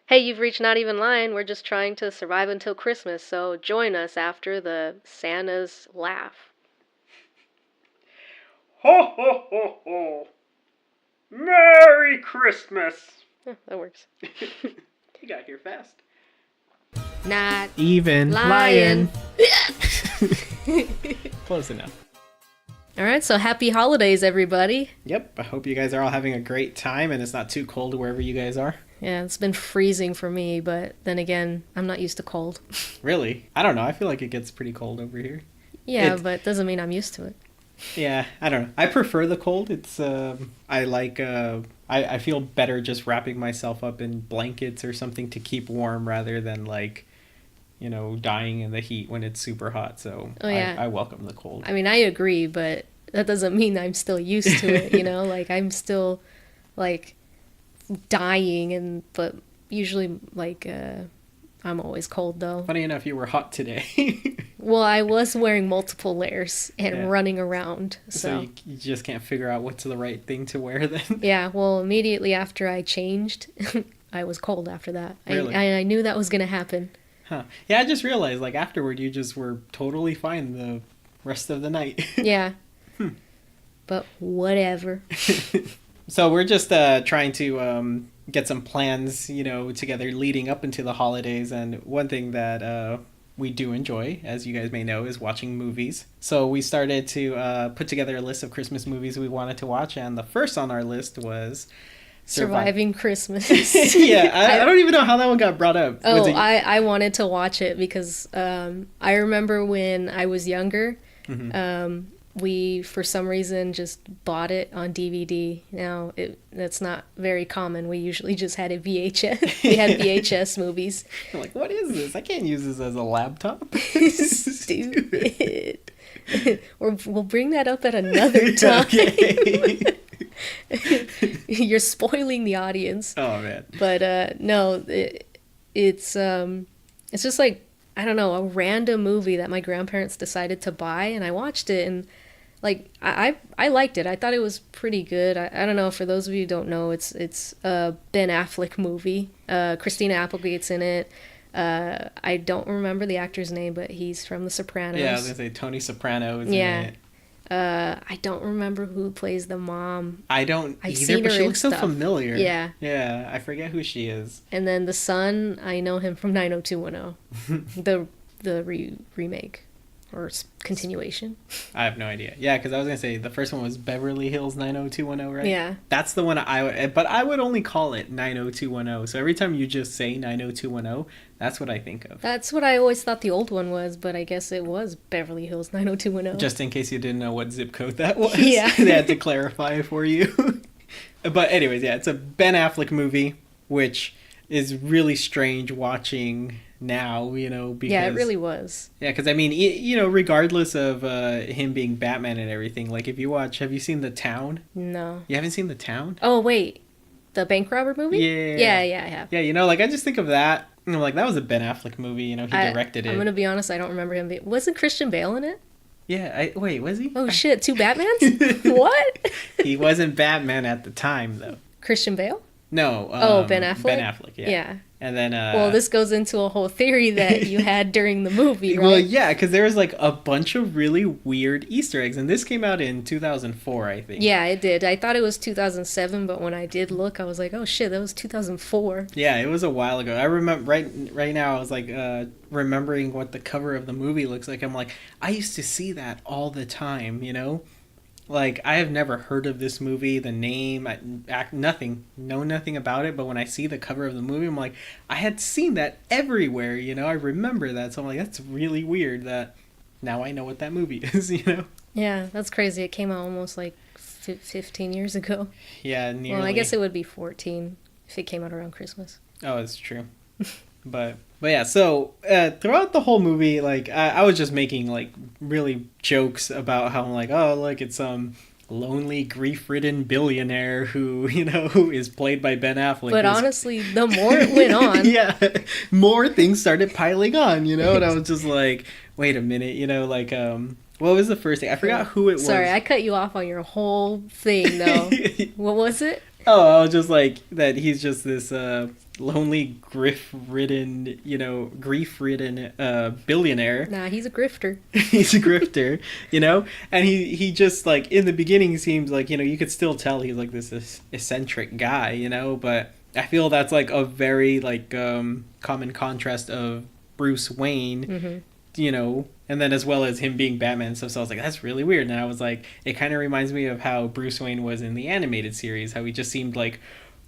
Hey, you've reached Not Even Lying. We're just trying to survive until Christmas, so join us after the Santa's laugh. Ho ho ho ho! Merry Christmas! Yeah, that works. You got here fast. Not Even lying. Close enough. All right, so happy holidays, everybody. Yep, I hope you guys are all having a great time and it's not too cold wherever you guys are. Yeah, it's been freezing for me, but then again, I'm not used to cold. Really? I don't know. I feel like it gets pretty cold over here. Yeah, but doesn't mean I'm used to it. Yeah, I don't know. I prefer the cold. It's I like I feel better just wrapping myself up in blankets or something to keep warm rather than dying in the heat when it's super hot. So Oh, yeah. I welcome the cold. I mean, I agree, but that doesn't mean I'm still used to it, Like, I'm still, like, dying, but usually, I'm always cold, though. Funny enough, you were hot today. Well, I was wearing multiple layers and Yeah. running around, So so. you just can't figure out what's the right thing to wear then. Yeah, well, immediately after I changed, I was cold after that. Really? I knew that was going to happen. Huh. Yeah, I just realized, afterward, you just were totally fine the rest of the night. Yeah. But whatever. So we're just trying to get some plans, together leading up into the holidays. And one thing that we do enjoy, as you guys may know, is watching movies. So we started to put together a list of Christmas movies we wanted to watch. And the first on our list was Surviving Christmas. Yeah, I don't even know how that one got brought up. Oh, Was it- I wanted to watch it because I remember when I was younger, we, for some reason, just bought it on DVD. Now, that's not very common. We usually just had a VHS. We had VHS movies. I'm like, what is this? I can't use this as a laptop. Stupid. We'll bring that up at another time. Okay. You're spoiling the audience. Oh, man. But no, it's just like, I don't know, a random movie that my grandparents decided to buy, and I watched it, and like I liked it. I thought it was pretty good. I don't know, for those of you who don't know, it's a Ben Affleck movie. Christina Applegate's in it. I don't remember the actor's name, but he's from The Sopranos. Yeah, I was gonna say Tony Soprano is in Yeah. it. I don't remember who plays the mom. I don't I've either, seen but her she in looks so stuff. familiar. Yeah. Yeah, I forget who she is. And then the son, I know him from 90210, the remake or continuation. I have no idea. Yeah, because I was gonna say the first one was Beverly Hills 90210, right? Yeah. That's the one but I would only call it 90210. So every time you just say 90210, that's what I think of. That's what I always thought the old one was, but I guess it was Beverly Hills 90210. Just in case you didn't know what zip code that was. Yeah. They had to clarify for you. But anyways, yeah, it's a Ben Affleck movie, which is really strange watching now, because... Yeah, it really was. Yeah, because I mean, regardless of him being Batman and everything, like have you seen The Town? No. You haven't seen The Town? Oh, wait. The bank robber movie? Yeah. Yeah, I have. Yeah, I just think of that, and I'm like, that was a Ben Affleck movie, he directed it. I'm gonna be honest, I don't remember him. Wasn't Christian Bale in it? Yeah, wait, was he? Oh, shit, two Batmans? What? He wasn't Batman at the time, though. Christian Bale? No. Ben Affleck? Ben Affleck, yeah. Yeah. And then... Well, this goes into a whole theory that you had during the movie, right? Well, yeah, because there was like a bunch of really weird Easter eggs, and this came out in 2004, I think. Yeah, it did. I thought it was 2007, but when I did look, I was like, oh shit, that was 2004. Yeah, it was a while ago. I remember right now I was like remembering what the cover of the movie looks like. I'm like, I used to see that all the time, Like, I have never heard of this movie, the name, nothing, know nothing about it, but when I see the cover of the movie, I'm like, I had seen that everywhere, I remember that, so I'm like, that's really weird that now I know what that movie is, Yeah, that's crazy. It came out almost like 15 years ago. Yeah, nearly. Well, I guess it would be 14 if it came out around Christmas. Oh, it's true. But yeah, so throughout the whole movie, like I was just making like really jokes about how I'm like, oh look, it's some lonely, grief-ridden billionaire who who is played by Ben Affleck. But honestly, the more it went on, yeah, more things started piling on, and I was just like, wait a minute, what was the first thing? I forgot who it was. Sorry, I cut you off on your whole thing though. What was it? Oh, I was just like that he's just this lonely, grief-ridden billionaire. Nah, he's a grifter. He's a grifter, and he just like in the beginning seems like you could still tell he's like this eccentric guy, but I feel that's like a very like common contrast of Bruce Wayne, and then as well as him being Batman and stuff. So I was like, that's really weird. And I was like, it kind of reminds me of how Bruce Wayne was in the animated series, how he just seemed like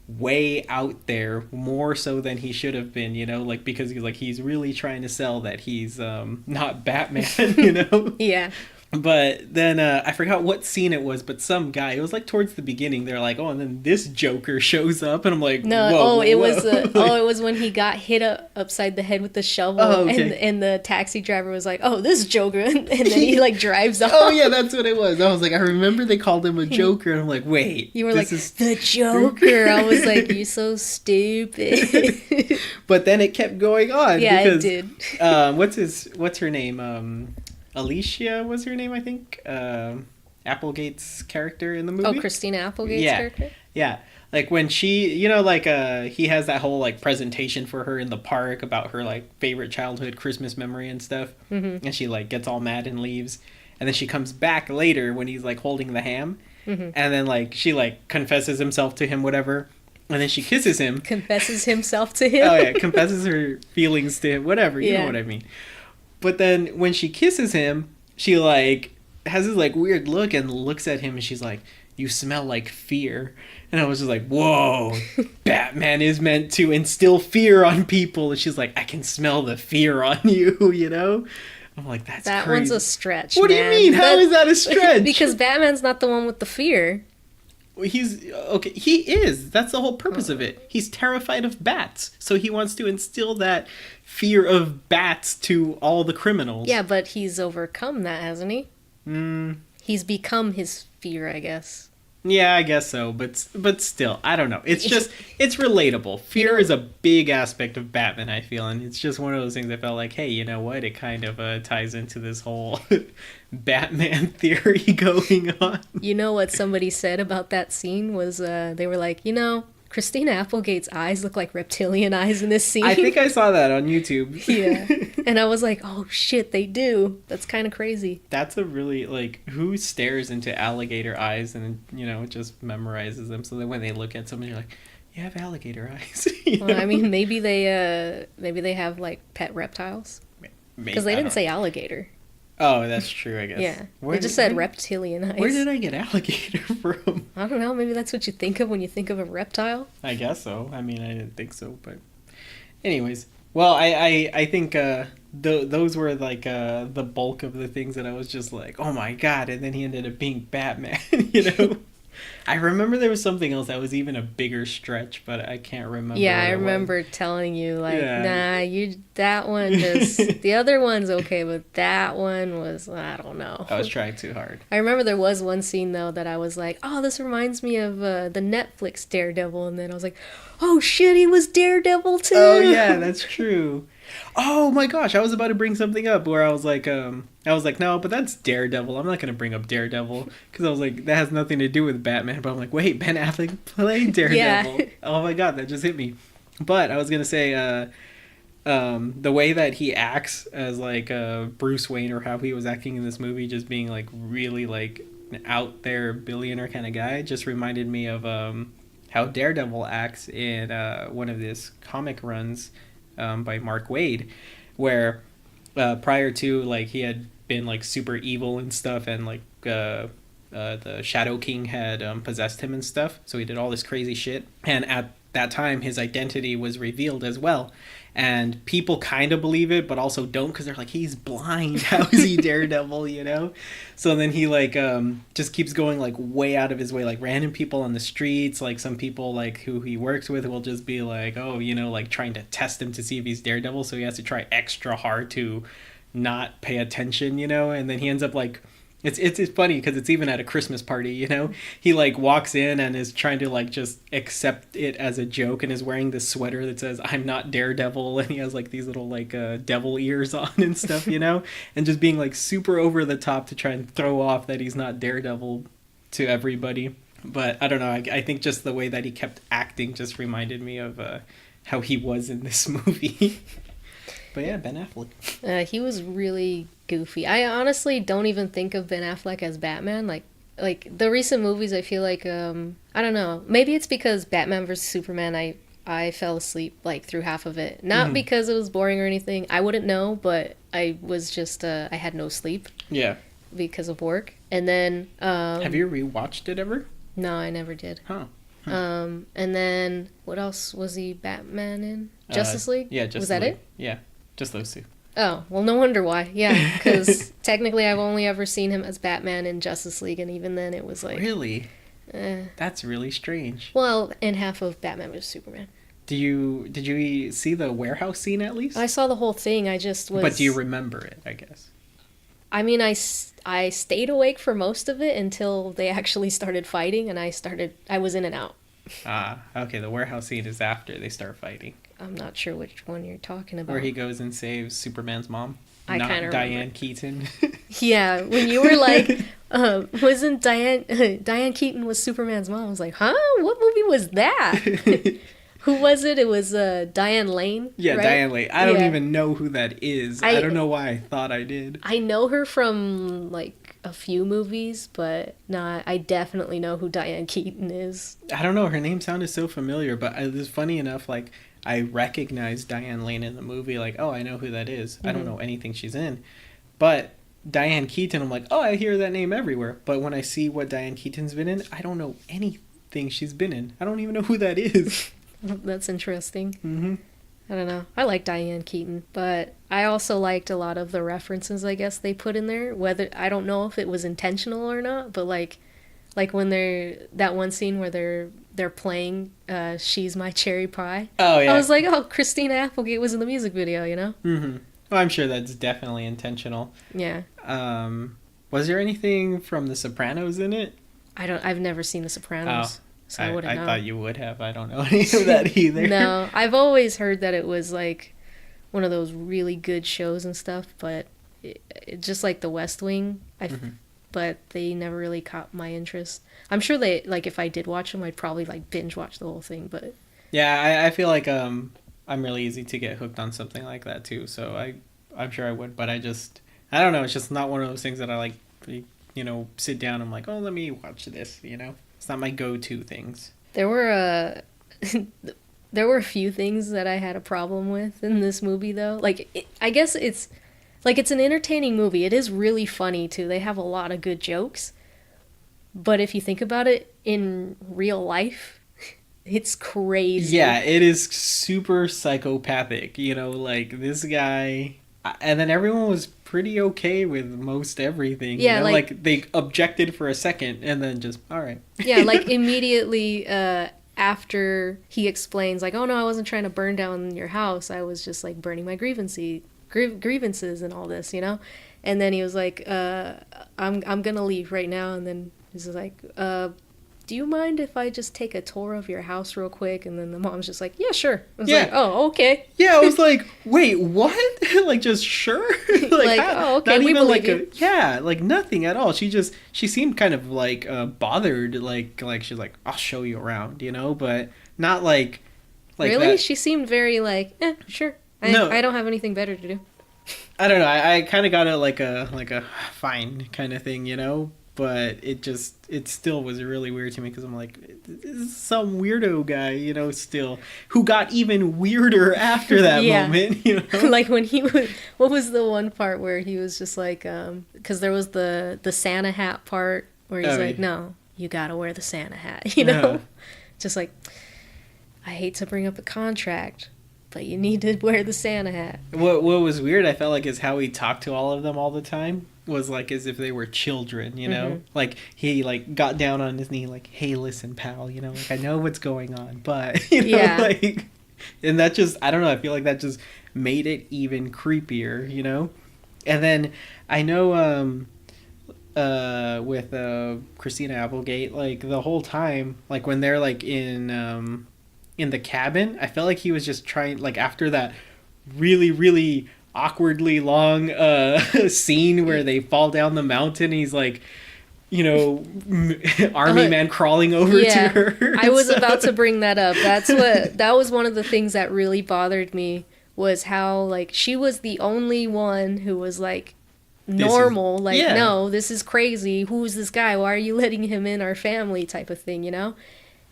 way out there, more so than he should have been, like because he's really trying to sell that he's not Batman, Yeah. But then I forgot what scene it was, but some guy, it was like towards the beginning, they're like, oh, and then this Joker shows up, and I'm like, No, whoa, it whoa. was it was when he got hit upside the head with the shovel, Oh, okay. and the taxi driver was like, "Oh, this Joker," and then he like drives off. Oh yeah, that's what it was. I was like, I remember they called him a Joker, and I'm like, wait, You were this like, is... "The Joker." I was like, "You're so stupid." But then it kept going on. Yeah, because, it did. What's her name? Alicia was her name, I think. Applegate's character in the movie. Oh, Christina Applegate's Yeah. character. Yeah, like when she, he has that whole like presentation for her in the park about her like favorite childhood Christmas memory and stuff, and she like gets all mad and leaves, and then she comes back later when he's like holding the ham, and then like she like confesses himself to him, whatever, and then she kisses him. Confesses himself to him. Oh yeah, confesses her feelings to him, whatever, you know what I mean. But then when she kisses him, she like has this like weird look and looks at him and she's like, "You smell like fear." And I was just like, whoa, Batman is meant to instill fear on people. And she's like, "I can smell the fear on you," I'm like, that's That crazy. one's a stretch. What man. do you mean? How is that a stretch? Because Batman's not the one with the fear. He's okay. He is. That's the whole purpose of it. He's terrified of bats, so he wants to instill that fear of bats to all the criminals. Yeah, but he's overcome that, hasn't he? He's become his fear, I guess. Yeah, I guess so, but still, I don't know. It's just it's relatable. Fear is a big aspect of Batman, I feel, and it's just one of those things I felt like, hey, you know what? It kind of ties into this whole Batman theory going on. You know what somebody said about that scene was they were like, Christina Applegate's eyes look like reptilian eyes in this scene. I think I saw that on YouTube. Yeah. And I was like, oh shit, they do. That's kind of crazy. That's a really, like, who stares into alligator eyes and, just memorizes them so that when they look at someone, you're like, you have alligator eyes. Well, I mean, maybe they have, like, pet reptiles. Because they didn't say alligator. Oh, that's true, I guess. Yeah. They just said reptilian eyes. Where did I get alligator from? I don't know. Maybe that's what you think of when you think of a reptile. I guess so. I mean, I didn't think so, but... Anyways. Well, I think those were, like, the bulk of the things that I was just like, oh my god, and then he ended up being Batman, I remember there was something else that was even a bigger stretch, but I can't remember. Yeah, I remember telling you, like, nah, that one just... the other one's okay, but that one was... I don't know. I was trying too hard. I remember there was one scene, though, that I was like, oh, this reminds me of the Netflix Daredevil, and then I was like, oh shit, he was Daredevil too! Oh yeah, that's true. Oh my gosh, I was about to bring something up where I was like, no, but that's Daredevil. I'm not going to bring up Daredevil because I was like, that has nothing to do with Batman. But I'm like, wait, Ben Affleck played Daredevil. Yeah. Oh my god, that just hit me. But I was going to say, the way that he acts as like Bruce Wayne, or how he was acting in this movie, just being like really like an out there billionaire kind of guy, just reminded me of how Daredevil acts in one of his comic runs by Mark Waid, where prior to, like, he had been like super evil and stuff, and like the Shadow King had possessed him and stuff, so he did all this crazy shit, and at that time his identity was revealed as well, and people kind of believe it but also don't, because they're like, he's blind, how is he Daredevil, so then he like just keeps going like way out of his way, like random people on the streets, like some people like who he works with will just be like, oh, like trying to test him to see if he's Daredevil, so he has to try extra hard to not pay attention, and then he ends up like, it's funny because it's even at a Christmas party, he like walks in and is trying to like just accept it as a joke, and is wearing this sweater that says, "I'm not Daredevil," and he has like these little like devil ears on and stuff, and just being like super over the top to try and throw off that he's not Daredevil to everybody. But I don't know, I think just the way that he kept acting just reminded me of how he was in this movie. But yeah, Ben Affleck. He was really goofy. I honestly don't even think of Ben Affleck as Batman. Like the recent movies, I feel like I don't know. Maybe it's because Batman vs Superman. I fell asleep like through half of it. Not because it was boring or anything. I wouldn't know, but I was just I had no sleep. Yeah. Because of work. And then have you rewatched it ever? No, I never did. Huh. And then what else was he Batman in? Justice League? Yeah, Justice Was that League. it? Yeah, just those two. Oh, well, no wonder why. Yeah, because technically I've only ever seen him as Batman in Justice League, and even then it was like... Really? That's really strange. Well, in half of Batman vs Superman. Did you see the warehouse scene at least? I saw the whole thing, I just was... But do you remember it, I guess? I mean, I stayed awake for most of it until they actually started fighting, and I was in and out. Ah, okay, the warehouse scene is after they start fighting. I'm not sure which one you're talking about. Where he goes and saves Superman's mom. I kind of Diane remember. Keaton. Yeah, when you were like, wasn't Diane Keaton was Superman's mom? I was like, huh? What movie was that? Who was it? It was Diane Lane. Yeah, right? Diane Lane. I don't even know who that is. I don't know why I thought I did. I know her from like a few movies, but no, I definitely know who Diane Keaton is. I don't know. Her name sounded so familiar, but it was funny enough. Like I recognized Diane Lane in the movie. Like, oh, I know who that is. I don't know anything she's in, but Diane Keaton, I'm like, oh, I hear that name everywhere. But when I see what Diane Keaton's been in, I don't know anything she's been in. I don't even know who that is. That's interesting. I don't know. I like Diane Keaton, but I also liked a lot of the references I guess they put in there. Whether I don't know if it was intentional or not, but like when that one scene where they're playing "She's My Cherry Pie." Oh yeah. I was like, oh, Christina Applegate was in the music video, you know? Well, I'm sure that's definitely intentional. Yeah. Was there anything from The Sopranos in it? I've never seen The Sopranos. Oh. So I wouldn't know. I thought you would have. I don't know any of that either. No, I've always heard that it was like one of those really good shows and stuff, but it just like The West Wing, but they never really caught my interest. I'm sure they, like, if I did watch them, I'd probably like binge watch the whole thing, but... Yeah, I feel like I'm really easy to get hooked on something like that too, so I'm sure I would, but I don't know, it's just not one of those things that I like, sit down, I'm like, oh, let me watch this, It's not my go-to things. There were a few things that I had a problem with in this movie, though. Like, I guess it's an entertaining movie. It is really funny, too. They have a lot of good jokes. But if you think about it, in real life, it's crazy. Yeah, it is super psychopathic. Like, this guy... And then everyone was pretty okay with most everything. Yeah, like they objected for a second and then just, all right. Yeah, like immediately after he explains, like, oh no, I wasn't trying to burn down your house. I was just like burning my grievances and all this, And then he was like, I'm gonna leave right now. And then he's like, do you mind if I just take a tour of your house real quick? And then the mom's just like, yeah, sure. I was like, oh, okay. Yeah, I was like, wait, what? Like, just sure? like oh, okay, not we even believe like you. like nothing at all. She seemed kind of like bothered, like she's like, I'll show you around, but not like really? that. She seemed very like, sure. I don't have anything better to do. I don't know. I kind of got it like a fine kind of thing, but it still was really weird to me because I'm like, this is some weirdo guy, still, who got even weirder after that moment, Like when he was, what was the one part where he was just like, because there was the Santa hat part where he's like, no, you gotta wear the Santa hat, Just like, I hate to bring up a contract, but you need to wear the Santa hat. What was weird, I felt like, is how he talked to all of them all the time. Was like as if they were children, Like he like got down on his knee, like, hey, listen, pal, like I know what's going on, but like, and that just, I don't know, I feel like that just made it even creepier, And then I know with Christina Applegate, like the whole time, like when they're like in the cabin, I felt like he was just trying, like after that really, really awkwardly long scene where they fall down the mountain, he's like army man crawling over to Yeah, her. I was about to bring that up. That was one of the things that really bothered me was how like she was the only one who was like normal, like yeah. no, this is crazy. Who's this guy? Why are you letting him in our family type of thing, you know?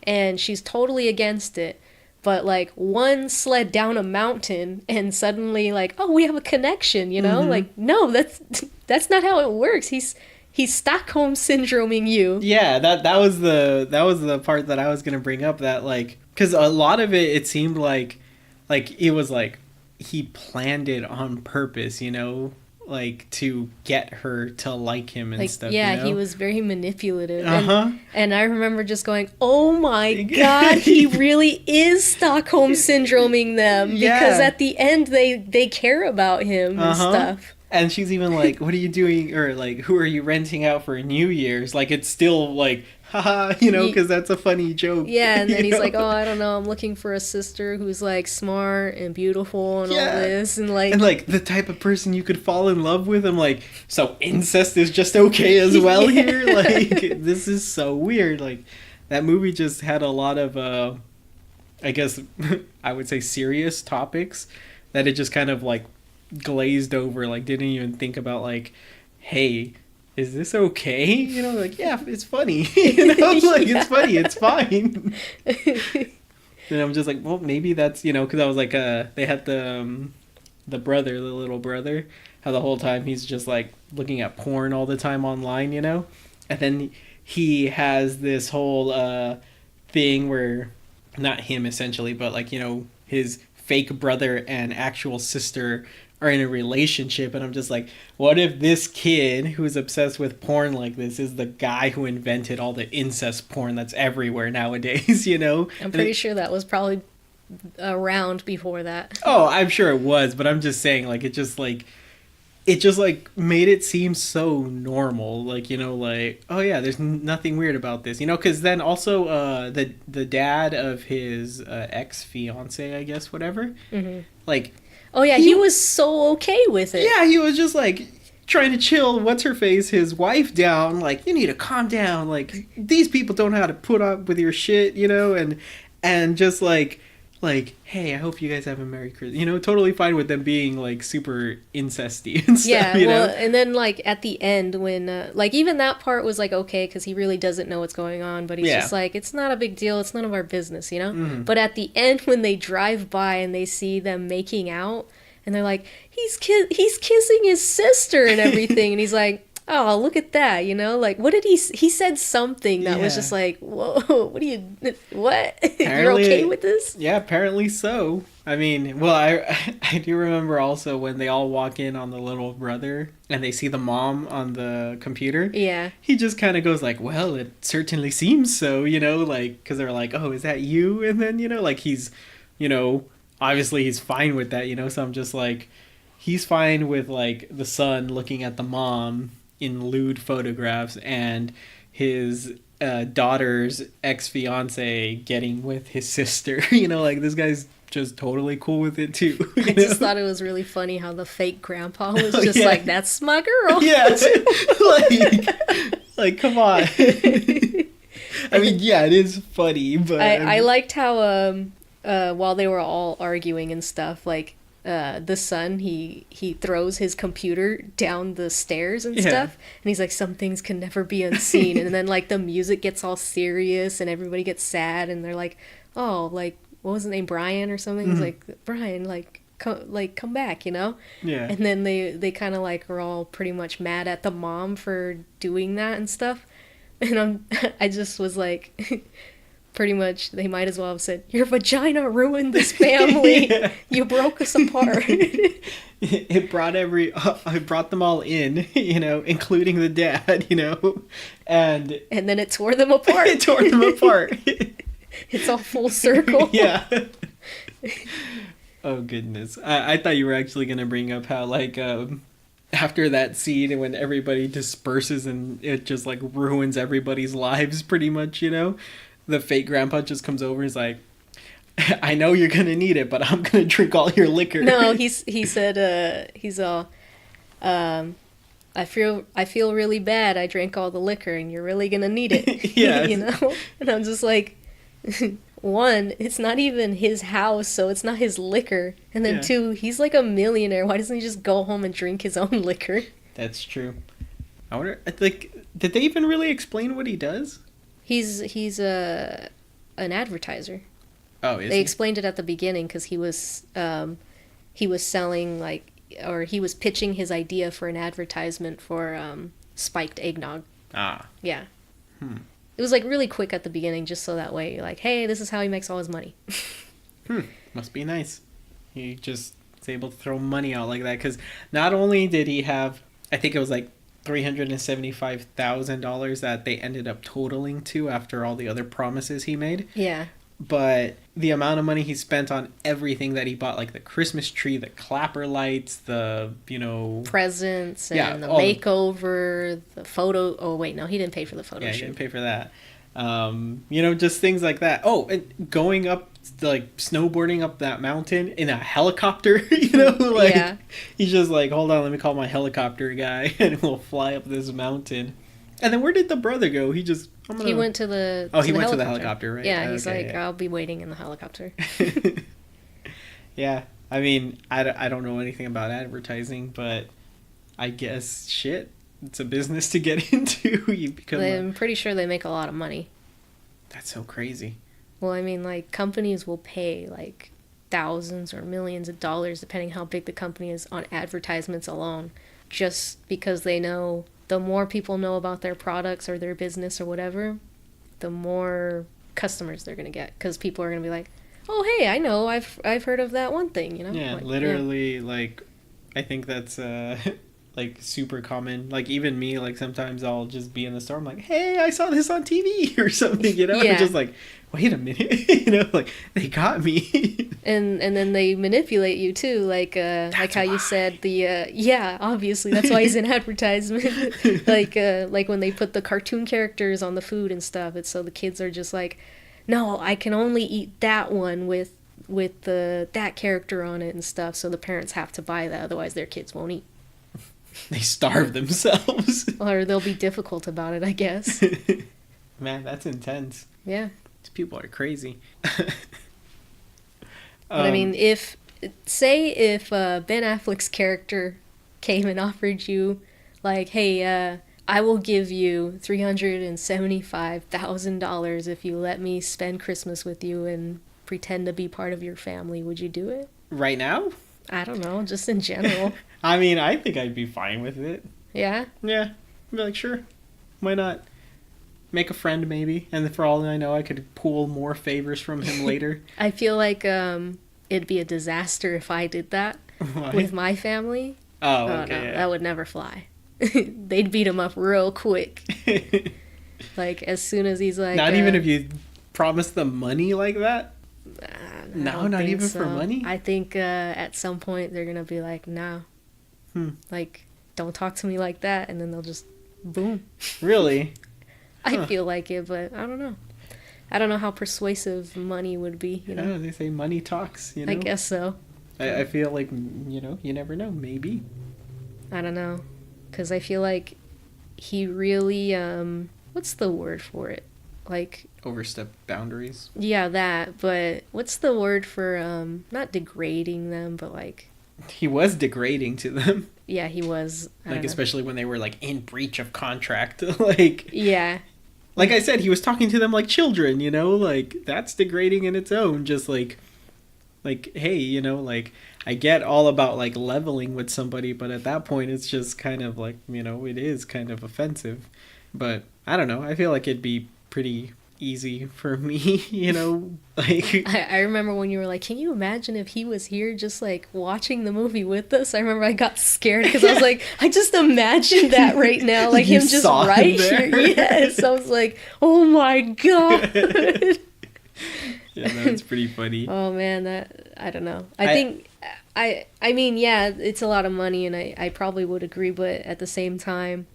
And she's totally against it. But like one sled down a mountain and suddenly like, oh, we have a connection, you know? Like no, that's not how it works. He's Stockholm syndroming you. Yeah, that was the part that I was gonna bring up. That like, because a lot of it seemed like it was like he planned it on purpose, like to get her to like him and Like stuff. yeah, he was very manipulative. Uh-huh. And I remember just going, "Oh my god, he really is Stockholm syndroming them Yeah. because at the end they care about him and stuff." And she's even like, "What are you doing?" Or like, "Who are you renting out for New Year's?" Like it's still like, haha, because that's a funny joke. Yeah, and then he's know? like, "Oh, I don't know. I'm looking for a sister who's like smart and beautiful and all this and like the type of person you could fall in love with." I'm like, so incest is just okay as well Yeah. here? Like, this is so weird. Like, that movie just had a lot of, I guess, I would say serious topics that it just kind of like glazed over. Like, didn't even think about like, hey, is this okay? Like, yeah, it's funny. Like, Yeah. it's funny, it's fine. And I'm just like, well, maybe that's, because I was like, they had the brother, the little brother, how the whole time he's just like looking at porn all the time online, and then he has this whole thing where, not him essentially, but like, his fake brother and actual sister are in a relationship, and I'm just like, what if this kid who's obsessed with porn like this is the guy who invented all the incest porn that's everywhere nowadays? I'm pretty sure that was probably around before that. Oh, I'm sure it was, but I'm just saying, like, it just made it seem so normal, like, like, oh yeah, there's nothing weird about this, because then also the dad of his ex fiance, I guess, whatever, like, Oh yeah, he was so okay with it. yeah, he was just like trying to chill what's her face, his wife, down, like, you need to calm down, like, these people don't know how to put up with your shit, and just like, hey, I hope you guys have a Merry Christmas. Totally fine with them being like super incesty and stuff. Yeah, well, and then like at the end when like even that part was like okay because he really doesn't know what's going on, but he's just like it's not a big deal, it's none of our business, But at the end when they drive by and they see them making out and they're like he's kissing his sister and everything, and he's like, oh, look at that, like what did he said something that was just like, whoa, what you're okay with this? Yeah, apparently so. I mean, well, I do remember also when they all walk in on the little brother and they see the mom on the computer. Yeah. He just kind of goes like, well, it certainly seems so, like, because they're like, oh, is that you? And then, like he's, obviously he's fine with that, so I'm just like, he's fine with like the son looking at the mom in lewd photographs and his daughter's ex-fiance getting with his sister. Like, this guy's just totally cool with it too. I just thought it was really funny how the fake grandpa was just like, that's my girl. Yeah. like come on. I mean, yeah, it is funny, but I liked how while they were all arguing and stuff, like the son, he throws his computer down the stairs and stuff, and he's like, some things can never be unseen. And then like the music gets all serious and everybody gets sad, and they're like, oh, like what was his name, Brian or something? He's like, Brian, like come back, Yeah. And then they kind of like are all pretty much mad at the mom for doing that and stuff, and I just was like. Pretty much, they might as well have said, your vagina ruined this family. Yeah. You broke us apart. It brought them all in, including the dad, and then it tore them apart. It tore them apart. It's all full circle. Yeah. Oh, goodness. I thought you were actually going to bring up how, like, after that scene when everybody disperses and it just, like, ruins everybody's lives pretty much, the fake grandpa just comes over and is like, I know you're gonna need it, but I'm gonna drink all your liquor. No, he said he's all I feel really bad. I drank all the liquor, and you're really gonna need it. Yeah. You know. And I'm just like, one, it's not even his house, so it's not his liquor. And then Yeah. two, he's like a millionaire. Why doesn't he just go home and drink his own liquor? That's true. I wonder, like, did they even really explain what he does? He's an advertiser. Oh, is They he? explained it at the beginning because he was selling like, or he was pitching his idea for an advertisement for spiked eggnog. Ah. Yeah. Hmm. It was like really quick at the beginning, just so that way you're like, hey, this is how he makes all his money. Must be nice. He just is able to throw money out like that, because not only did he have, I think it was like $375,000 that they ended up totaling to after all the other promises he made. Yeah. But the amount of money he spent on everything that he bought, like the Christmas tree, the clapper lights, the, Presents and Yeah, the all- makeover, the photo. Oh, wait, no, he didn't pay for the photo yeah, he shoot. didn't pay for that. Just things like that. Oh, and going up, like snowboarding up that mountain in a helicopter, Yeah. He's just like, hold on, let me call my helicopter guy and we'll fly up this mountain. And then where did the brother go? He just, He went to the he went to the helicopter, right? Yeah, he's Okay, like, yeah. I'll be waiting in the helicopter. Yeah, I mean, I don't know anything about advertising, but I guess, shit, it's a business to get into. You become I'm pretty sure they make a lot of money. That's so crazy. Well, I mean, like, companies will pay, like, thousands or millions of dollars, depending how big the company is, on advertisements alone, just because they know the more people know about their products or their business or whatever, the more customers they're going to get. Because people are going to be like, oh, hey, I know, I've heard of that one thing, Yeah, Like, literally, like, I think that's, like, super common. Like, even me, like, sometimes I'll just be in the store, I'm like, hey, I saw this on TV or something, Yeah. I'm just like, wait a minute, like, they got me. And then they manipulate you too, like how you said yeah, obviously that's why he's in advertisement. like when they put the cartoon characters on the food and stuff, it's so the kids are just like, no, I can only eat that one with that character on it and stuff, so the parents have to buy that, otherwise their kids won't eat. They starve themselves. Or they'll be difficult about it, I guess. Man, that's intense. Yeah. These people are crazy. But I mean, if Ben Affleck's character came and offered you, like, hey, I will give you $375,000 if you let me spend Christmas with you and pretend to be part of your family, would you do it? Right now? I don't know, just in general. I mean, I think I'd be fine with it. Yeah? Yeah. I'd be like, sure. Why not? Make a friend, maybe. And for all I know, I could pull more favors from him later. I feel like it'd be a disaster if I did that Why? with my family. Oh, Oh, okay. no, Yeah. that would never fly. They'd beat him up real quick. Like, as soon as he's like... Not even if you promise them money like that? I No, don't not think even for money? I think at some point they're gonna be like, nah. Like, don't talk to me like that, and then they'll just, boom. Really? I feel like it, but I don't know. I don't know how persuasive money would be, you know? Yeah, they say money talks, I guess so. I feel like, you never know. Maybe. I don't know. Because I feel like he really, what's the word for it? Like, Overstep boundaries. yeah, that, but what's the word for, not degrading them, but like... He was degrading to them. Yeah, he was. I don't know. Especially when they were, like, in breach of contract. Like... Yeah. Like I said, he was talking to them like children, like, that's degrading in its own. Just like, hey, like, I get all about, like, leveling with somebody, but at that point, it's just kind of like, it is kind of offensive. But, I don't know, I feel like it'd be pretty easy for me, like... I remember when you were like, can you imagine if he was here just, like, watching the movie with us? I remember I got scared because I was like, I just imagined that right now, like, You him just saw him right there. here. Yes, I was like, oh my god. Yeah, that's pretty funny. Oh man, I don't know. I mean, yeah, it's a lot of money, and I probably would agree, but at the same time,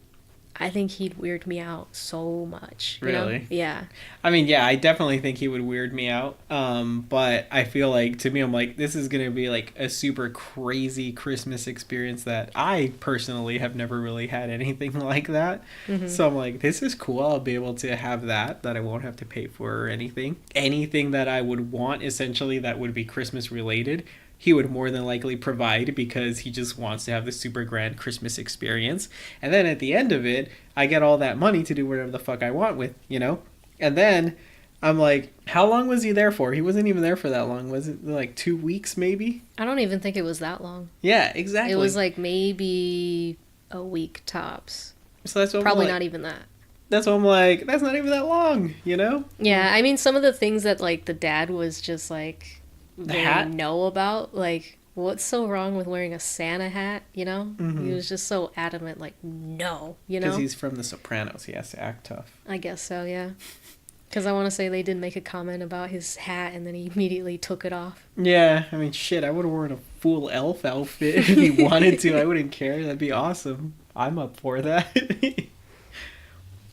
I think he'd weird me out so much. You know? Really? Yeah. I mean, yeah, I definitely think he would weird me out. But I feel like to me, I'm like, this is gonna be like a super crazy Christmas experience that I personally have never really had anything like that. Hmm. So I'm like, this is cool. I'll be able to have that I won't have to pay for or anything. Anything that I would want, essentially, that would be Christmas related, he would more than likely provide because he just wants to have the super grand Christmas experience. And then at the end of it, I get all that money to do whatever the fuck I want with, you know? And then I'm like, how long was he there for? He wasn't even there for that long. Was it like 2 weeks maybe? I don't even think it was that long. Yeah, exactly. It was like maybe a week tops. So that's what Probably I'm like, not even that. that's what I'm like, that's not even that long, you know? Yeah, I mean, some of the things that like the dad was just like The they hat? know about, like what's so wrong with wearing a Santa hat? You know, Mhm. he was just so adamant, like no, you Because know. he's from The Sopranos. He has to act tough. I guess so, yeah. Because I want to say they did make a comment about his hat, and then he immediately took it off. Yeah, I mean, shit, I would have worn a full elf outfit if he wanted to. I wouldn't care. That'd be awesome. I'm up for that.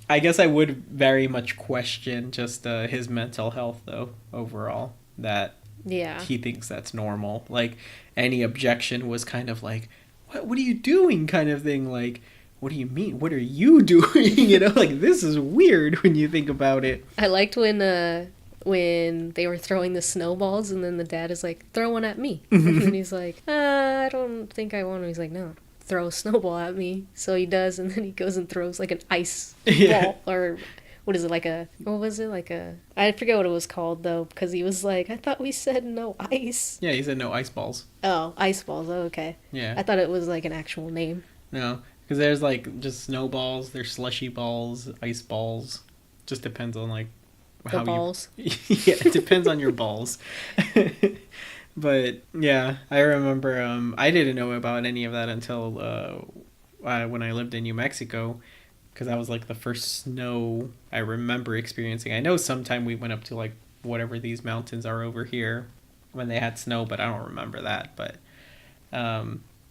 I guess I would very much question just his mental health, though, overall. That Yeah. he thinks that's normal. Like, any objection was kind of like, what are you doing kind of thing. Like, what do you mean? What are you doing? You know, like, this is weird when you think about it. I liked when they were throwing the snowballs, and then the dad is like, "Throw one at me," and then he's like, "I don't think I want to." He's like, "No, throw a snowball at me." So he does, and then he goes and throws like an ice Yeah. ball, or what is it, like a, what was it, like a, I forget what it was called though, because he was like, "I thought we said no ice." Yeah, he said no ice balls. Oh, ice balls. Oh, okay. Yeah. I thought it was like an actual name. No, because there's like just snowballs, there's slushy balls, ice balls. Just depends on like The balls. Yeah, it depends on your balls. But yeah, I remember I didn't know about any of that until when I lived in New Mexico, because that was like the first snow I remember experiencing. I know sometime we went up to like whatever these mountains are over here when they had snow, but I don't remember that. But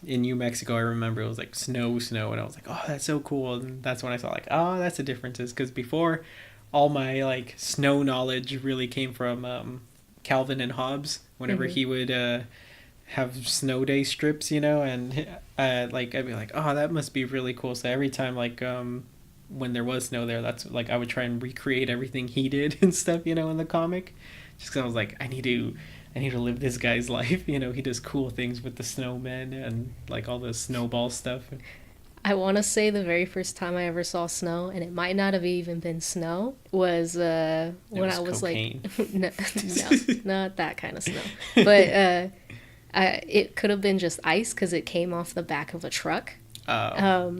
in New Mexico, I remember it was like snow, and I was like, oh, that's so cool. And that's when I saw like, oh, that's the differences. Because before, all my like snow knowledge really came from Calvin and Hobbes. Whenever he would have snow day strips, you know, and like I'd be like, oh, that must be really cool. So every time like when there was snow there, that's like I would try and recreate everything he did and stuff, you know, in the comic. Just because I was like, I need to live this guy's life. You know, he does cool things with the snowmen and like all the snowball stuff. I want to say the very first time I ever saw snow, and it might not have even been snow, was when was I was cocaine. like, no, not that kind of snow. But it could have been just ice because it came off the back of a truck. Oh.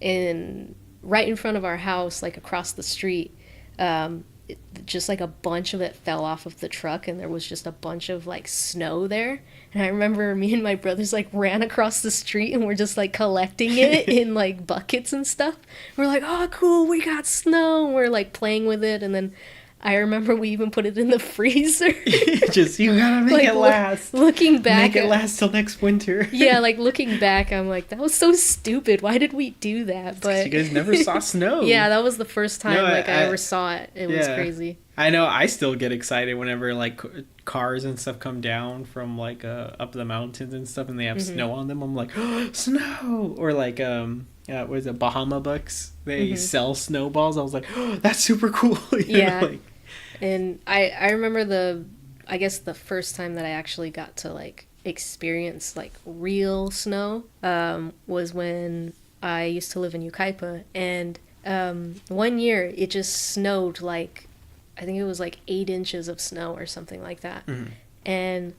In right in front of our house, like across the street, just like a bunch of it fell off of the truck, and there was just a bunch of like snow there. And I remember me and my brothers like ran across the street, and we're just like collecting it in like buckets and stuff. We're like, oh cool, we got snow, and we're like playing with it. And then I remember we even put it in the freezer. Just, you gotta make Like, it last. looking back, Make it last till next winter. yeah, like looking back, I'm like, that was so stupid. Why did we do that? But you guys never saw snow. yeah, that was the first time No, like I I- ever saw it. It was crazy. I know. I still get excited whenever like cars and stuff come down from like up the mountains and stuff, and they have snow on them. I'm like, oh, snow! Or like what is it, Bahama Bucks? They sell snowballs. I was like, oh, that's super cool. You Yeah. know, like, And I remember I guess the first time that I actually got to like experience like real snow was when I used to live in Yucaipa, and one year it just snowed like, I think it was like 8 inches of snow or something like that. And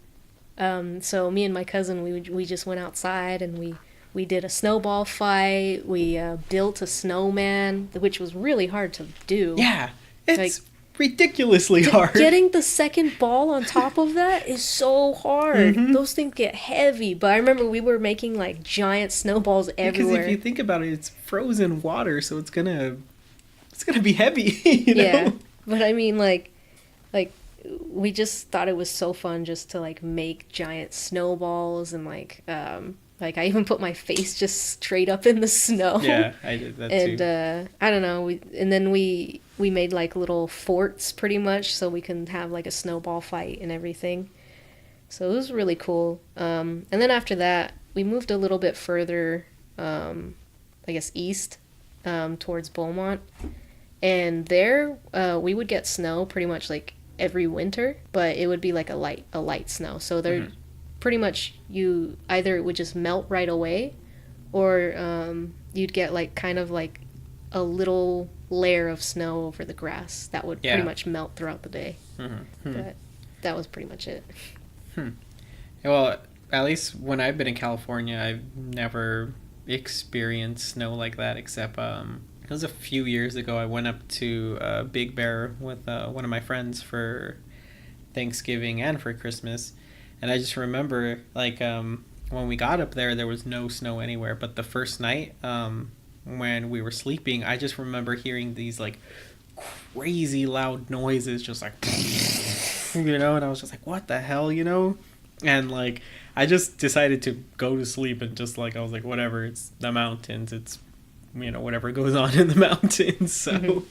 so me and my cousin, we just went outside, and we did a snowball fight. We built a snowman, which was really hard to do. yeah, it's Like, ridiculously hard. Getting the second ball on top of that is so hard. Those things get heavy. But I remember we were making like giant snowballs everywhere. Because if you think about it, it's frozen water, so it's gonna be heavy. You know? Yeah. But I mean, like we just thought it was so fun just to like make giant snowballs, and like Like I even put my face just straight up in the snow. Yeah, I did that And too. I don't know. We made like little forts pretty much, so we can have like a snowball fight and everything. So it was really cool. And then after that, we moved a little bit further, I guess east, towards Beaumont, and there we would get snow pretty much like every winter, but it would be like a light snow. So there, pretty much you either it would just melt right away, or you'd get like kind of like a little layer of snow over the grass that would Yeah. pretty much melt throughout the day. Hmm. But that was pretty much it. Well, at least when I've been in California, I've never experienced snow like that. Except it was a few years ago. I went up to Big Bear with one of my friends for Thanksgiving and for Christmas, and I just remember like when we got up there, there was no snow anywhere. But the first night, when we were sleeping, I just remember hearing these like crazy loud noises, just like you know, and I was just like, what the hell, you know? And like I just decided to go to sleep and just like I was like, whatever, it's the mountains, it's you know, whatever goes on in the mountains. So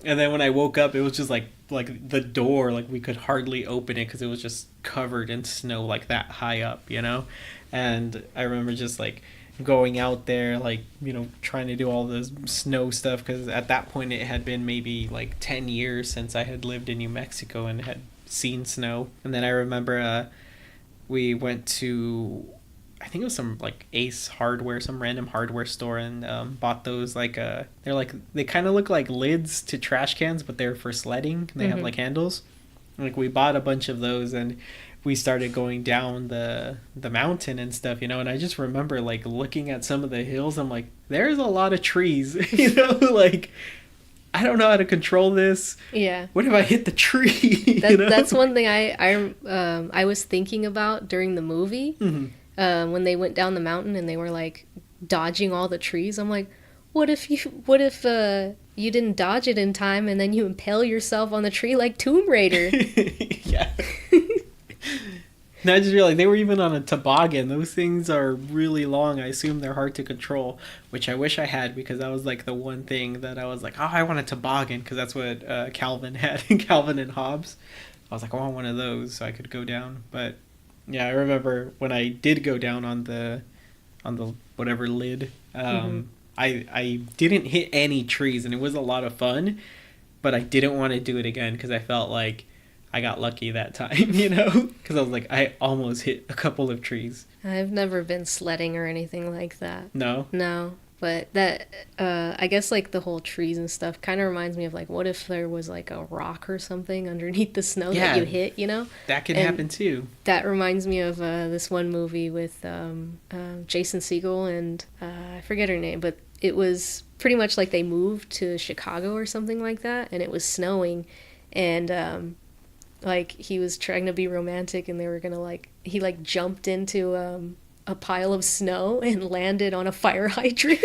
and then when I woke up, it was just like the door, like we could hardly open it because it was just covered in snow like that high up, you know. And I remember just like going out there, like you know, trying to do all this snow stuff because at that point it had been maybe like 10 years since I had lived in New Mexico and had seen snow. And then I remember we went to, I think it was some like Ace Hardware, some random hardware store, and bought those like they're like they kind of look like lids to trash cans, but they're for sledding. They have like handles. Like we bought a bunch of those and we started going down the mountain and stuff, you know. And I just remember like looking at some of the hills. I'm like, there's a lot of trees, you know, like. I don't know how to control this. Yeah. What if I hit the tree? You know? That's one thing I was thinking about during the movie. When they went down the mountain and they were like dodging all the trees. I'm like, what if you didn't dodge it in time and then you impale yourself on the tree like Tomb Raider? Yeah. And I just realized they were even on a toboggan. Those things are really long. I assume they're hard to control, which I wish I had because that was like the one thing that I was like, oh, I want a toboggan because that's what Calvin had in Calvin and Hobbes. I was like, I want one of those so I could go down. But yeah, I remember when I did go down on the whatever lid, I didn't hit any trees and it was a lot of fun, but I didn't want to do it again because I felt like I got lucky that time, you know? Because I was like, I almost hit a couple of trees. I've never been sledding or anything like that. No? No. But that, I guess like the whole trees and stuff kind of reminds me of like, what if there was like a rock or something underneath the snow that you hit, you know? That could And happen too. That reminds me of this one movie with Jason Segel and I forget her name, but it was pretty much like they moved to Chicago or something like that, and it was snowing, and like he was trying to be romantic and they were gonna like he like jumped into a pile of snow and landed on a fire hydrant.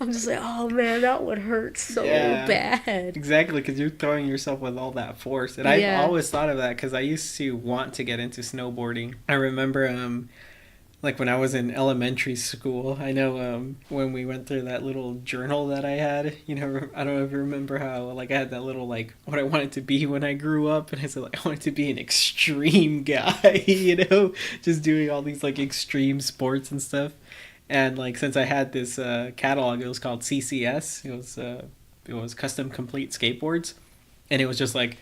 I'm just like, oh man, that would hurt so bad. Exactly, because you're throwing yourself with all that force. And I've always thought of that because I used to want to get into snowboarding. I remember like when I was in elementary school, I know when we went through that little journal that I had, you know, I don't know if you remember how like I had that little like what I wanted to be when I grew up, and I said like I wanted to be an extreme guy, you know, just doing all these like extreme sports and stuff. And like since I had this catalog, it was called CCS. It was Custom Complete Skateboards, and it was just like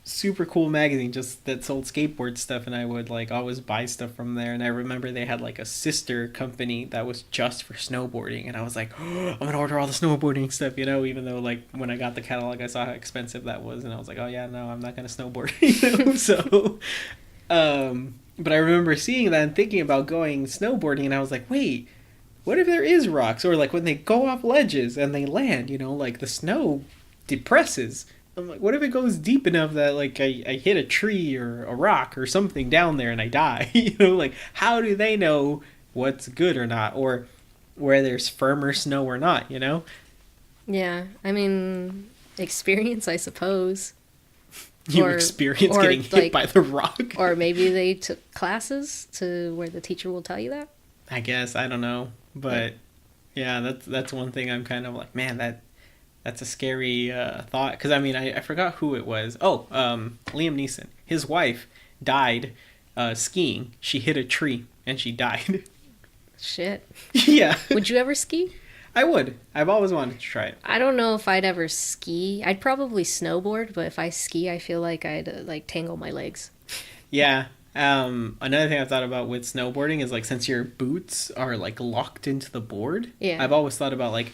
super cool magazine just that sold skateboard stuff, and I would like always buy stuff from there. And I remember they had like a sister company that was just for snowboarding, and I was like, oh, I'm gonna order all the snowboarding stuff, you know, even though like when I got the catalog I saw how expensive that was, and I was like, oh yeah, no, I'm not gonna snowboard. You know? So but I remember seeing that and thinking about going snowboarding, and I was like, wait, what if there is rocks, or like when they go off ledges and they land, you know, like the snow depresses. I'm like, what if it goes deep enough that like I hit a tree or a rock or something down there and I die? You know, like how do they know what's good or not, or where there's firmer snow or not, you know? Yeah, I mean, experience, I suppose. You Or- experience or, getting hit like- by the rock. Or maybe they took classes to where the teacher will tell you that. I guess, I don't know. But yeah, that's one thing I'm kind of like, man, that's a scary thought. Because I mean, I forgot who it was. Oh, Liam Neeson. His wife died skiing. She hit a tree and she died. Shit. Yeah. Would you ever ski? I would. I've always wanted to try it. I don't know if I'd ever ski. I'd probably snowboard, but if I ski, I feel like I'd like tangle my legs. Yeah. Another thing I've thought about with snowboarding is like since your boots are like locked into the board. Yeah. I've always thought about like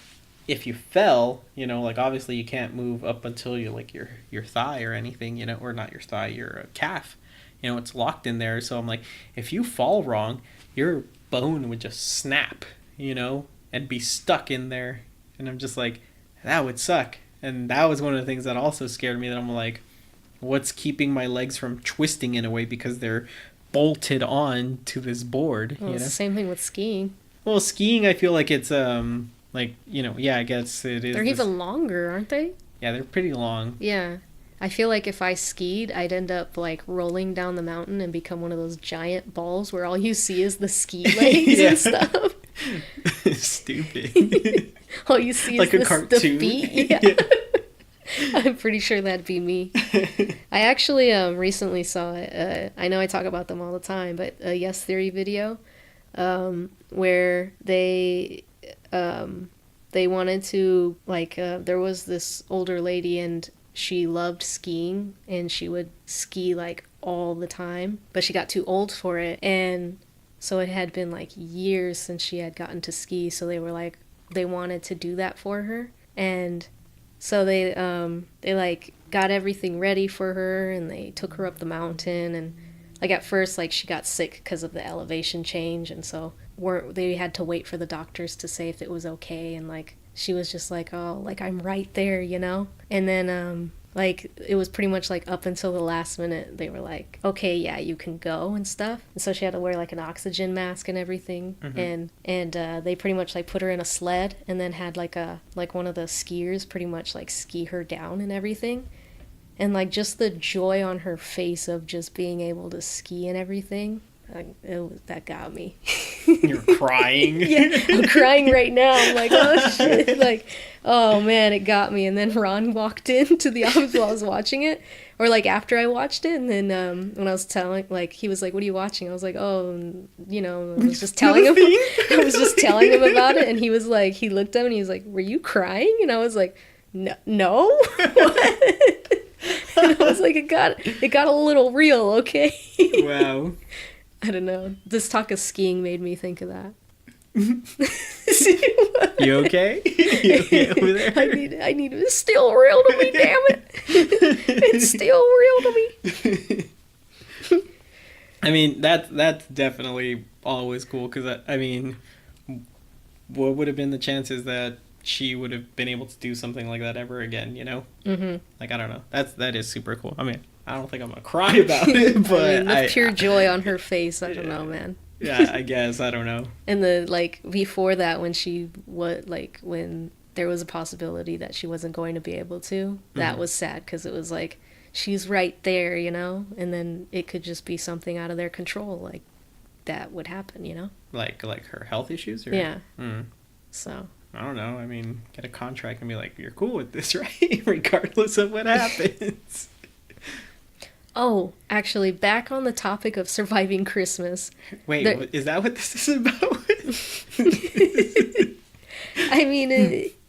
if you fell, you know, like obviously you can't move up until you like your thigh or anything, you know, or not your thigh, your calf. You know, it's locked in there. So I'm like, if you fall wrong, your bone would just snap, you know, and be stuck in there. And I'm just like, that would suck. And that was one of the things that also scared me, that I'm like, what's keeping my legs from twisting in a way because they're bolted on to this board, Well, you it's know? the same thing with skiing. Well, skiing, I feel like it's like, you know, yeah, I guess it is. They're this- even longer, aren't they? Yeah, they're pretty long. Yeah. I feel like if I skied, I'd end up like rolling down the mountain and become one of those giant balls where all you see is the ski legs Yeah. and stuff. Stupid. All you see Like is a the cartoon. feet. Yeah. I'm pretty sure that'd be me. I actually recently saw I know I talk about them all the time, but a Yes Theory video where they wanted to like there was this older lady and she loved skiing and she would ski like all the time, but she got too old for it, and so it had been like years since she had gotten to ski, so they were like they wanted to do that for her. And so they like got everything ready for her and they took her up the mountain, and like at first like she got sick because of the elevation change, and so they had to wait for the doctors to say if it was okay, and like she was just like, oh, like I'm right there, you know? And then like it was pretty much like up until the last minute they were like, okay, yeah, you can go and stuff. And so she had to wear like an oxygen mask and everything. And they pretty much like put her in a sled and then had like one of the skiers pretty much like ski her down and everything. And like just the joy on her face of just being able to ski and everything, that got me. You're crying. Yeah, I'm crying right now. I'm like, oh shit, like, oh man, it got me. And then Ron walked into the office while I was watching it, or like after I watched it, and then when I was telling, like, he was like, "What are you watching?" I was like, "Oh, you know," I was just telling him. I was just telling him about it, and he was like, he looked up and he was like, "Were you crying?" And I was like, "No." What? And I was like, it got a little real, okay? Wow. I don't know. This talk of skiing made me think of that. You okay? You okay over there? I need it's still real to me, damn it. It's still real to me. I mean, that's definitely always cool, because I mean, what would have been the chances that she would have been able to do something like that ever again, you know? Mm-hmm. Like, I don't know. That is super cool. I mean, I don't think I'm gonna cry about it, but I mean, the pure joy on her face, I don't know, man. Yeah, I guess, I don't know. And the like before that, when when there was a possibility that she wasn't going to be able to, that was sad, because it was like she's right there, you know, and then it could just be something out of their control, like that would happen, you know. Like her health issues, or Yeah. Mm. So I don't know. I mean, get a contract and be like, you're cool with this, right? Regardless of what happens. oh, actually, back on the topic of surviving Christmas. Wait, is that what this is about? I mean,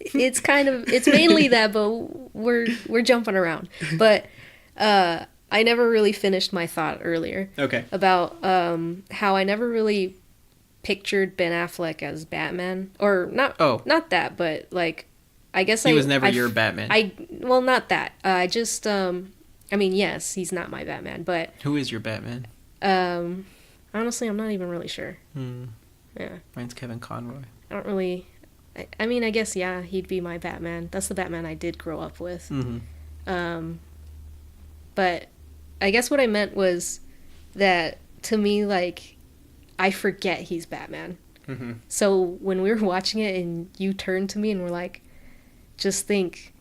it's mainly that, but we're jumping around. But I never really finished my thought earlier. Okay. About how I never really pictured Ben Affleck as Batman, or not that, but like I guess he was never your Batman. Well, not that. I just I mean, yes, he's not my Batman, but who is your Batman? honestly, I'm not even really sure. Yeah. Mine's Kevin Conroy. I don't really. I mean, I guess, yeah, he'd be my Batman. That's the Batman I did grow up with. Mm-hmm. But I guess what I meant was that, to me, like, I forget he's Batman. Mm-hmm. So when we were watching it and you turned to me and were like, just think,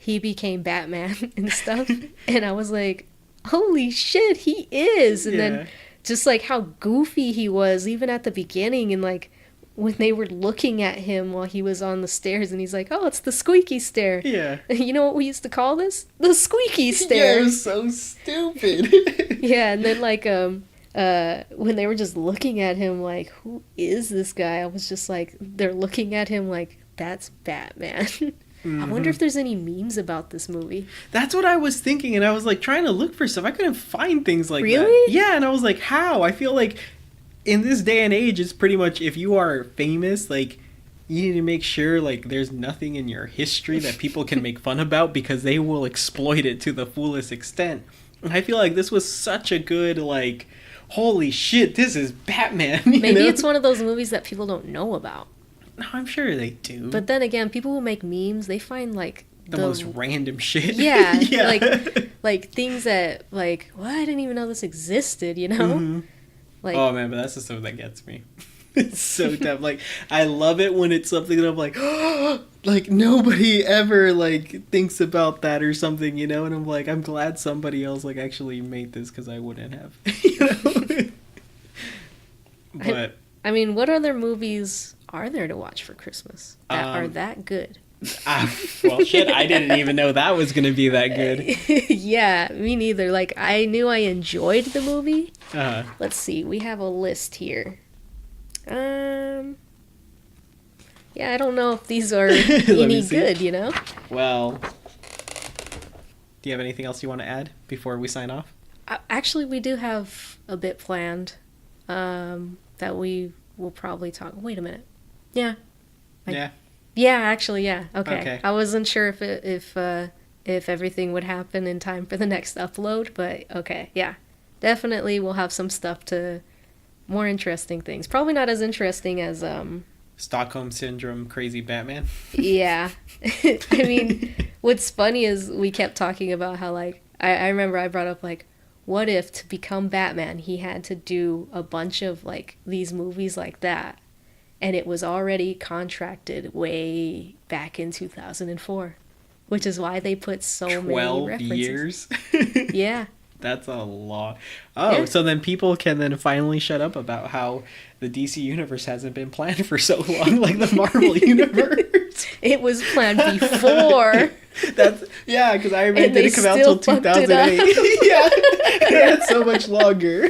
he became Batman and stuff. And I was like, holy shit, he is. And then just like how goofy he was even at the beginning, and like when they were looking at him while he was on the stairs, and he's like, oh, it's the squeaky stair. Yeah. You know what we used to call this? The squeaky stair. Yeah, it was so stupid. Yeah, and then like when they were just looking at him like, who is this guy? I was just like, they're looking at him like, that's Batman. I wonder if there's any memes about this movie. That's what I was thinking, and I was like trying to look for stuff. I couldn't find things like that. Really? Yeah, and I was like, how? I feel like in this day and age, it's pretty much if you are famous, like you need to make sure like there's nothing in your history that people can make fun about, because they will exploit it to the fullest extent. And I feel like this was such a good like, holy shit, this is Batman. Maybe it's one of those movies that people don't know about. No, I'm sure they do. But then again, people who make memes, they find like the most random shit. Yeah, like things that like, well, I didn't even know this existed, you know? Mm-hmm. Like, oh man, but that's the stuff that gets me. It's so tough. Like, I love it when it's something that I'm like, like nobody ever like thinks about that or something, you know? And I'm like, I'm glad somebody else like actually made this, because I wouldn't have, you know? But I mean, what other movies are there to watch for Christmas that are that good? Well, shit, I didn't even know that was gonna be that good. Yeah, me neither. Like, I knew I enjoyed the movie. Uh-huh. Let's see, we have a list here. Yeah, I don't know if these are any good, you know? Well, do you have anything else you want to add before we sign off? Actually, we do have a bit planned that we will probably talk. Wait a minute. Yeah. Yeah, actually, yeah. Okay. I wasn't sure if everything would happen in time for the next upload, but okay, yeah. Definitely we'll have some stuff to more interesting things. Probably not as interesting as Stockholm Syndrome Crazy Batman. Yeah. I mean, what's funny is we kept talking about how like I remember I brought up like, what if to become Batman he had to do a bunch of like these movies like that, and it was already contracted way back in 2004, which is why they put so many references. 12 years? Yeah. That's a lot. Oh, yeah. So then people can then finally shut up about how the DC universe hasn't been planned for so long, like the Marvel universe. It was planned before. Yeah, because Iron Man didn't come out until 2008. Yeah, that's so much longer.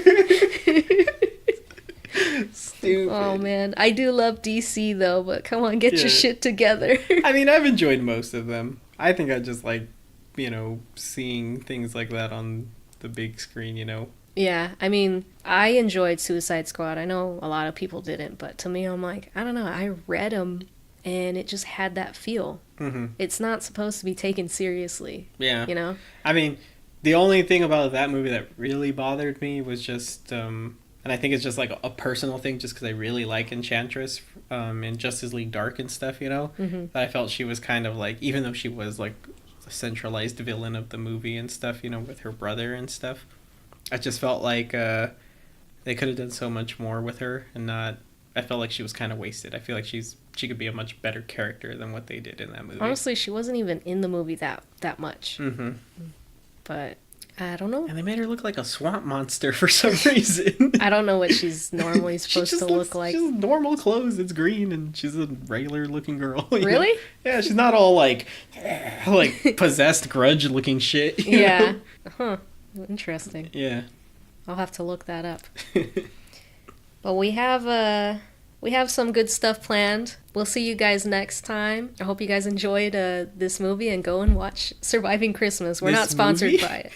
Stupid. Oh man, I do love DC though, but come on, get your shit together. I mean, I've enjoyed most of them. I think I just like, you know, seeing things like that on the big screen, you know. Yeah, I mean, I enjoyed Suicide Squad. I know a lot of people didn't, but to me, I'm like, I don't know. I read them, and it just had that feel. Mm-hmm. It's not supposed to be taken seriously. Yeah. You know? I mean, the only thing about that movie that really bothered me was just, and I think it's just like a personal thing, just because I really like Enchantress in Justice League Dark and stuff, you know? Mm-hmm. But I felt she was kind of like, even though she was like a centralized villain of the movie and stuff, you know, with her brother and stuff, I just felt like they could have done so much more with her, and not. I felt like she was kind of wasted. I feel like she could be a much better character than what they did in that movie. Honestly, she wasn't even in the movie that much. Mm-hmm. But I don't know. And they made her look like a swamp monster for some reason. I don't know what she's normally supposed to look like. She's normal clothes. It's green, and she's a regular looking girl. Really? Know? Yeah, she's not all like possessed grudge looking shit. Yeah. Know? Huh. Interesting. Yeah. I'll have to look that up. But we have some good stuff planned. We'll see you guys next time. I hope you guys enjoyed this movie, and go and watch Surviving Christmas. We're not sponsored by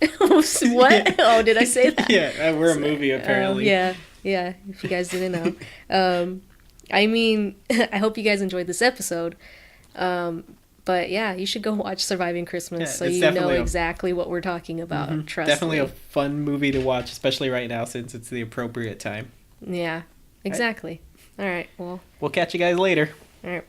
it. What? Yeah. Oh, did I say that? Yeah, we're a movie apparently. Yeah. If you guys didn't know. I mean, I hope you guys enjoyed this episode. But yeah, you should go watch Surviving Christmas so you know exactly what we're talking about. Mm-hmm. Trust definitely me. A fun movie to watch, especially right now since it's the appropriate time. Yeah, exactly. All right, well. We'll catch you guys later. All right.